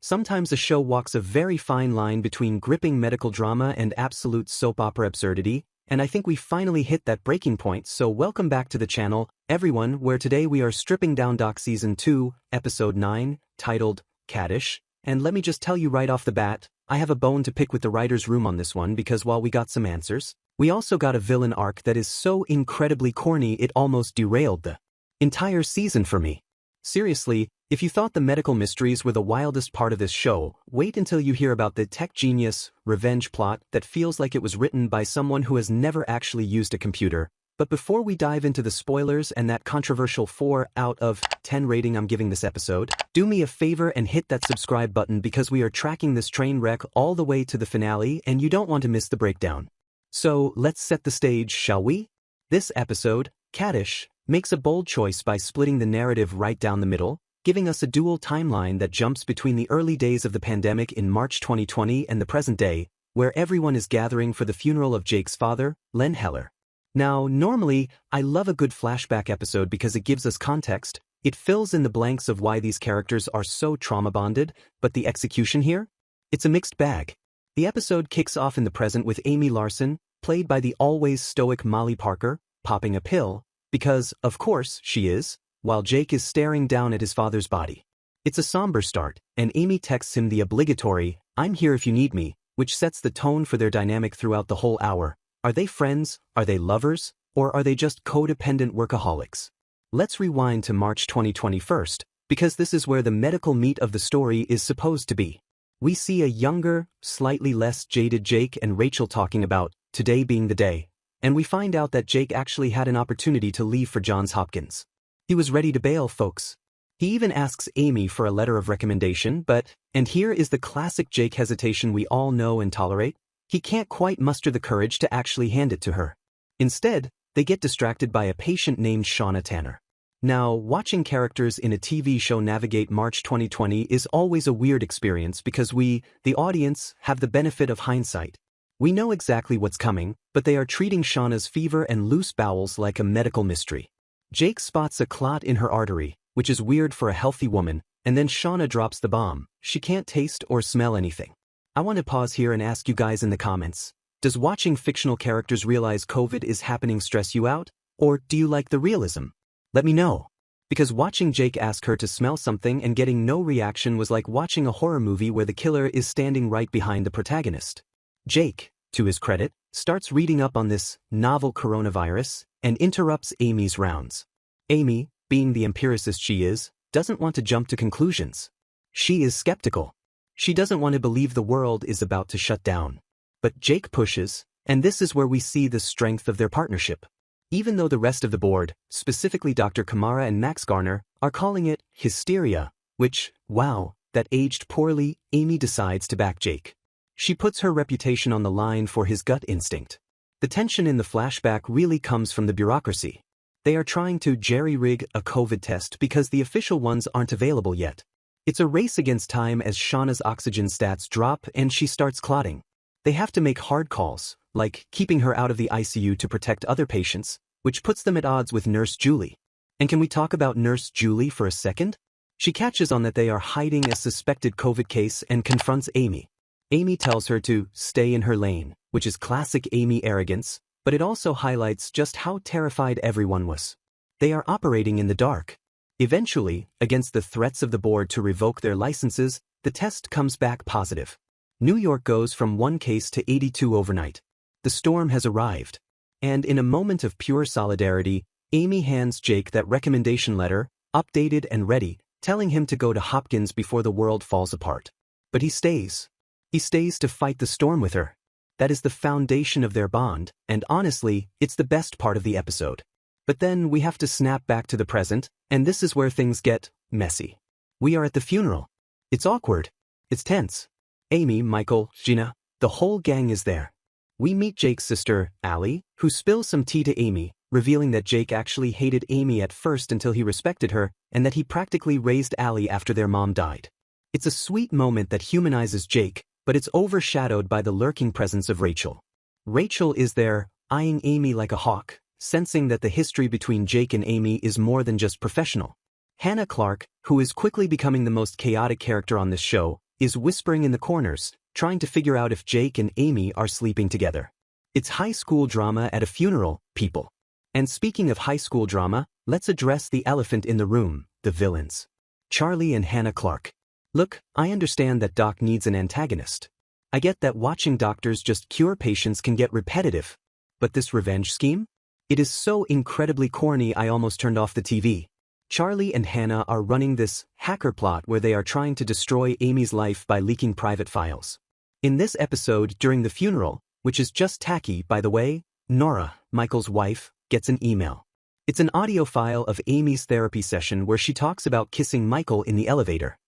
Sometimes a show walks a very fine line between gripping medical drama and absolute soap opera absurdity, and I think we finally hit that breaking point, so welcome back to the channel, everyone, where today we are stripping down Doc Season 2, Episode 9, titled Kaddish, and let me just tell you right off the bat, I have a bone to pick with the writer's room on this one because while we got some answers, we also got a villain arc that is so incredibly corny it almost derailed the entire season for me. Seriously, if you thought the medical mysteries were the wildest part of this show, wait until you hear about the tech genius, revenge plot that feels like it was written by someone who has never actually used a computer. But before we dive into the spoilers and that controversial 4 out of 10 rating I'm giving this episode, do me a favor and hit that subscribe button because we are tracking this train wreck all the way to the finale and you don't want to miss the breakdown. So let's set the stage, shall we? This episode, Kaddish, makes a bold choice by splitting the narrative right down the middle, giving us a dual timeline that jumps between the early days of the pandemic in March 2020 and the present day, where everyone is gathering for the funeral of Jake's father, Len Heller. Now, normally, I love a good flashback episode because it gives us context, it fills in the blanks of why these characters are so trauma-bonded, but the execution here? It's a mixed bag. The episode kicks off in the present with Amy Larsen, played by the always stoic Molly Parker, popping a pill, because, of course, she is, while Jake is staring down at his father's body. It's a somber start, and Amy texts him the obligatory, "I'm here if you need me," which sets the tone for their dynamic throughout the whole hour. Are they friends, are they lovers, or are they just codependent workaholics? Let's rewind to March 2020 first, because this is where the medical meat of the story is supposed to be. We see a younger, slightly less jaded Jake and Rachel talking about today being the day, and we find out that Jake actually had an opportunity to leave for Johns Hopkins. He was ready to bail, folks. He even asks Amy for a letter of recommendation, but, and here is the classic Jake hesitation we all know and tolerate, he can't quite muster the courage to actually hand it to her. Instead, they get distracted by a patient named Shauna Tanner. Now, watching characters in a TV show navigate March 2020 is always a weird experience because we, the audience, have the benefit of hindsight. We know exactly what's coming, but they are treating Shauna's fever and loose bowels like a medical mystery. Jake spots a clot in her artery, which is weird for a healthy woman, and then Shauna drops the bomb. She can't taste or smell anything. I want to pause here and ask you guys in the comments, does watching fictional characters realize COVID is happening stress you out, or do you like the realism? Let me know. Because watching Jake ask her to smell something and getting no reaction was like watching a horror movie where the killer is standing right behind the protagonist. Jake, to his credit, starts reading up on this novel coronavirus and interrupts Amy's rounds. Amy, being the empiricist she is, doesn't want to jump to conclusions. She is skeptical. She doesn't want to believe the world is about to shut down. But Jake pushes, and this is where we see the strength of their partnership. Even though the rest of the board, specifically Dr. Kamara and Max Garner, are calling it hysteria, which, wow, that aged poorly, Amy decides to back Jake. She puts her reputation on the line for his gut instinct. The tension in the flashback really comes from the bureaucracy. They are trying to jerry-rig a COVID test because the official ones aren't available yet. It's a race against time as Shauna's oxygen stats drop and she starts clotting. They have to make hard calls, like keeping her out of the ICU to protect other patients, which puts them at odds with Nurse Julie. And can we talk about Nurse Julie for a second? She catches on that they are hiding a suspected COVID case and confronts Amy. Amy tells her to stay in her lane, which is classic Amy arrogance, but it also highlights just how terrified everyone was. They are operating in the dark. Eventually, against the threats of the board to revoke their licenses, the test comes back positive. New York goes from 1 case to 82 overnight. The storm has arrived. And in a moment of pure solidarity, Amy hands Jake that recommendation letter, updated and ready, telling him to go to Hopkins before the world falls apart. But he stays. He stays to fight the storm with her. That is the foundation of their bond, and honestly, it's the best part of the episode. But then we have to snap back to the present, and this is where things get messy. We are at the funeral. It's awkward. It's tense. Amy, Michael, Gina, the whole gang is there. We meet Jake's sister, Allie, who spills some tea to Amy, revealing that Jake actually hated Amy at first until he respected her, and that he practically raised Allie after their mom died. It's a sweet moment that humanizes Jake, but it's overshadowed by the lurking presence of Rachel. Rachel is there, eyeing Amy like a hawk, sensing that the history between Jake and Amy is more than just professional. Hannah Clark, who is quickly becoming the most chaotic character on this show, is whispering in the corners, trying to figure out if Jake and Amy are sleeping together. It's high school drama at a funeral, people. And speaking of high school drama, let's address the elephant in the room, the villains. Charlie and Hannah Clark. Look, I understand that Doc needs an antagonist. I get that watching doctors just cure patients can get repetitive. But this revenge scheme? It is so incredibly corny I almost turned off the TV. Charlie and Hannah are running this hacker plot where they are trying to destroy Amy's life by leaking private files. In this episode, during the funeral, which is just tacky by the way, Nora, Michael's wife, gets an email. It's an audio file of Amy's therapy session where she talks about kissing Michael in the elevator.